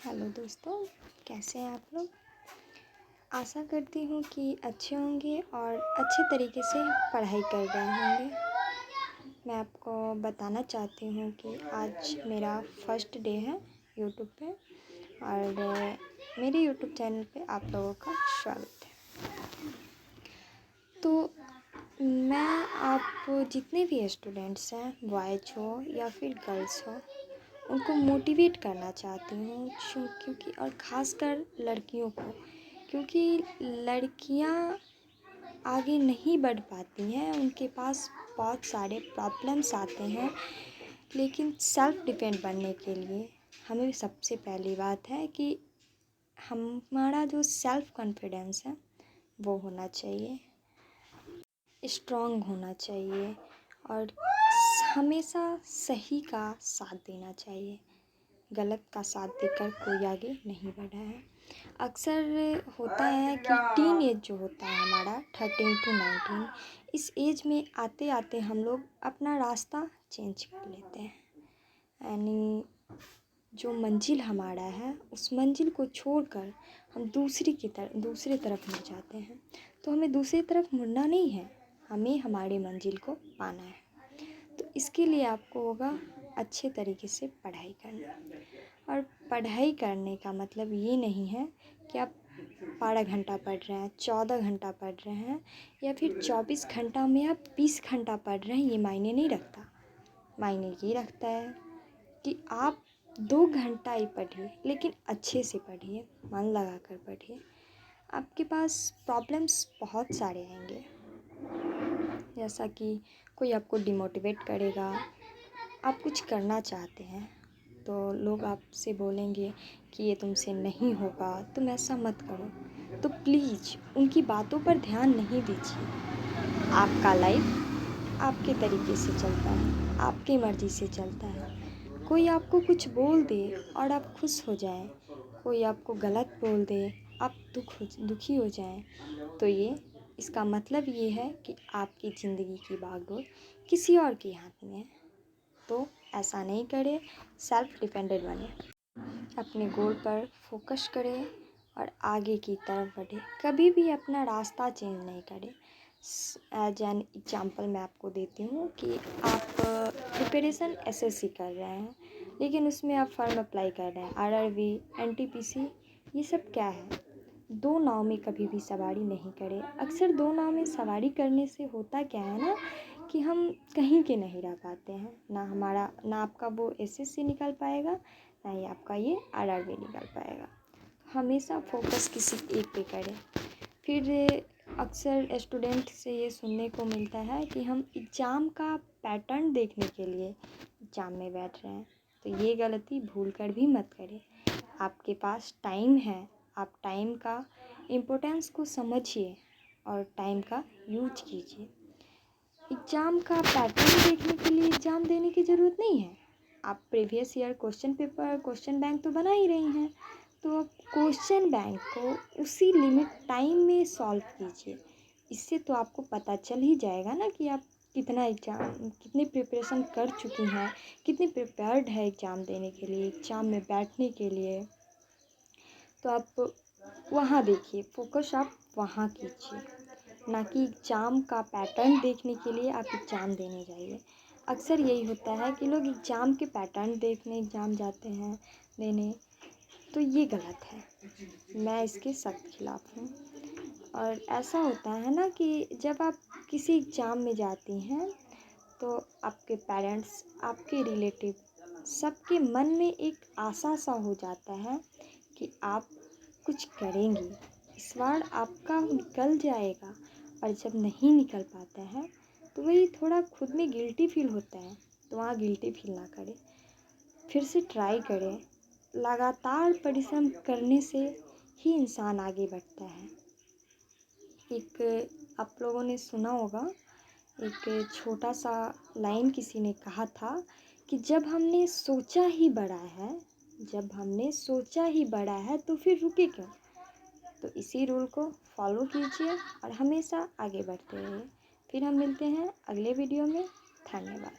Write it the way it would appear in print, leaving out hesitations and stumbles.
Hello दोस्तों, कैसे हैं आप लोग। आशा करती हूँ कि अच्छे होंगे और अच्छे तरीके से पढ़ाई कर रहे होंगे। मैं आपको बताना चाहती हूँ कि आज मेरा फर्स्ट डे है यूट्यूब पे और मेरे यूट्यूब चैनल पे आप लोगों का स्वागत है। तो मैं आप जितने भी स्टूडेंट्स हैं, बॉयज़ हो या फिर गर्ल्स हो, उनको मोटिवेट करना चाहती हूँ क्योंकि और ख़ासकर लड़कियों को, क्योंकि लड़कियाँ आगे नहीं बढ़ पाती हैं। उनके पास बहुत सारे प्रॉब्लम्स आते हैं, लेकिन सेल्फ़ डिपेंड बनने के लिए हमें सबसे पहली बात है कि हमारा जो सेल्फ़ कॉन्फिडेंस है वो होना चाहिए, स्ट्रॉन्ग होना चाहिए और हमेशा सही का साथ देना चाहिए। गलत का साथ देकर कोई आगे नहीं बढ़ा है। अक्सर होता है कि टीन एज जो होता है हमारा 13 to 19, इस एज में आते आते हम लोग अपना रास्ता चेंज कर लेते हैं। यानी जो मंजिल हमारा है उस मंजिल को छोड़कर हम दूसरी तरफ मुड़ जाते हैं। तो हमें दूसरी तरफ मुड़ना नहीं है, हमें हमारी मंजिल को पाना है। तो इसके लिए आपको होगा अच्छे तरीके से पढ़ाई करना। और पढ़ाई करने का मतलब ये नहीं है कि आप 12 घंटा पढ़ रहे हैं, 14 घंटा पढ़ रहे हैं या फिर 24 घंटा में आप 20 घंटा पढ़ रहे हैं। ये मायने नहीं रखता। मायने ये रखता है कि आप 2 घंटा ही पढ़िए, लेकिन अच्छे से पढ़िए, मन लगा कर पढ़िए। आपके पास प्रॉब्लम्स बहुत सारे आएंगे, जैसा कि कोई आपको डिमोटिवेट करेगा। आप कुछ करना चाहते हैं तो लोग आपसे बोलेंगे कि ये तुमसे नहीं होगा, तुम ऐसा मत करो। तो प्लीज़ उनकी बातों पर ध्यान नहीं दीजिए। आपका लाइफ आपके तरीके से चलता है, आपकी मर्ज़ी से चलता है। कोई आपको कुछ बोल दे और आप खुश हो जाएं, कोई आपको गलत बोल दे, आप दुखी हो जाएं, तो इसका मतलब ये है कि आपकी ज़िंदगी की बागडोर किसी और के हाथ में है। तो ऐसा नहीं करें, सेल्फ़ डिपेंडेंट बने, अपने गोल पर फोकस करें और आगे की तरफ बढ़े। कभी भी अपना रास्ता चेंज नहीं करें। एज एन एग्जांपल मैं आपको देती हूँ कि आप प्रिपरेशन एसएससी कर रहे हैं, लेकिन उसमें आप फॉर्म अप्लाई कर रहे हैं आरआरबी, एनटीपीसी। ये सब क्या है? दो नाव में कभी भी सवारी नहीं करें। अक्सर दो नाव में सवारी करने से होता क्या है ना कि हम कहीं के नहीं रह पाते हैं। ना आपका वो एसएससी निकल पाएगा, ना ही आपका ये आरआरबी निकल पाएगा। हमेशा फोकस किसी एक पे करें। फिर अक्सर स्टूडेंट से ये सुनने को मिलता है कि हम एग्ज़ाम का पैटर्न देखने के लिए एग्ज़ाम में बैठ रहे हैं। तो ये गलती भूल कर भी मत करें। आपके पास टाइम है, आप टाइम का इम्पोर्टेंस को समझिए और टाइम का यूज कीजिए। एग्ज़ाम का पैटर्न देखने के लिए एग्ज़ाम देने की ज़रूरत नहीं है। आप प्रीवियस ईयर क्वेश्चन बैंक तो बना ही रही हैं, तो आप क्वेश्चन बैंक को उसी लिमिट टाइम में सॉल्व कीजिए। इससे तो आपको पता चल ही जाएगा ना कि आप कितनी प्रिपरेशन कर चुकी हैं, कितनी प्रिपेयर्ड है एग्ज़ाम देने के लिए, एग्ज़ाम में बैठने के लिए। तो आप वहाँ देखिए, फोकस आप वहाँ कीजिए, ना कि एग्ज़ाम का पैटर्न देखने के लिए आप एग्ज़ाम देने जाइए। अक्सर यही होता है कि लोग एग्ज़ाम के पैटर्न देखने एग्ज़ाम जाते हैं देने, तो ये गलत है। मैं इसके सख्त खिलाफ़ हूँ। और ऐसा होता है ना कि जब आप किसी एग्ज़ाम में जाती हैं तो आपके पेरेंट्स, आपके रिलेटिव, सबके मन में एक आशा सा हो जाता है कि आप कुछ करेंगी, इस बार आपका निकल जाएगा। और जब नहीं निकल पाता है तो वही थोड़ा खुद में गिल्टी फील होता है। तो वहाँ गिल्टी फील ना करें, फिर से ट्राई करें। लगातार परिश्रम करने से ही इंसान आगे बढ़ता है। एक आप लोगों ने सुना होगा, एक छोटा सा लाइन किसी ने कहा था कि जब हमने सोचा ही बड़ा है तो फिर रुके क्यों। तो इसी रूल को फॉलो कीजिए और हमेशा आगे बढ़ते रहिए। फिर हम मिलते हैं अगले वीडियो में। धन्यवाद।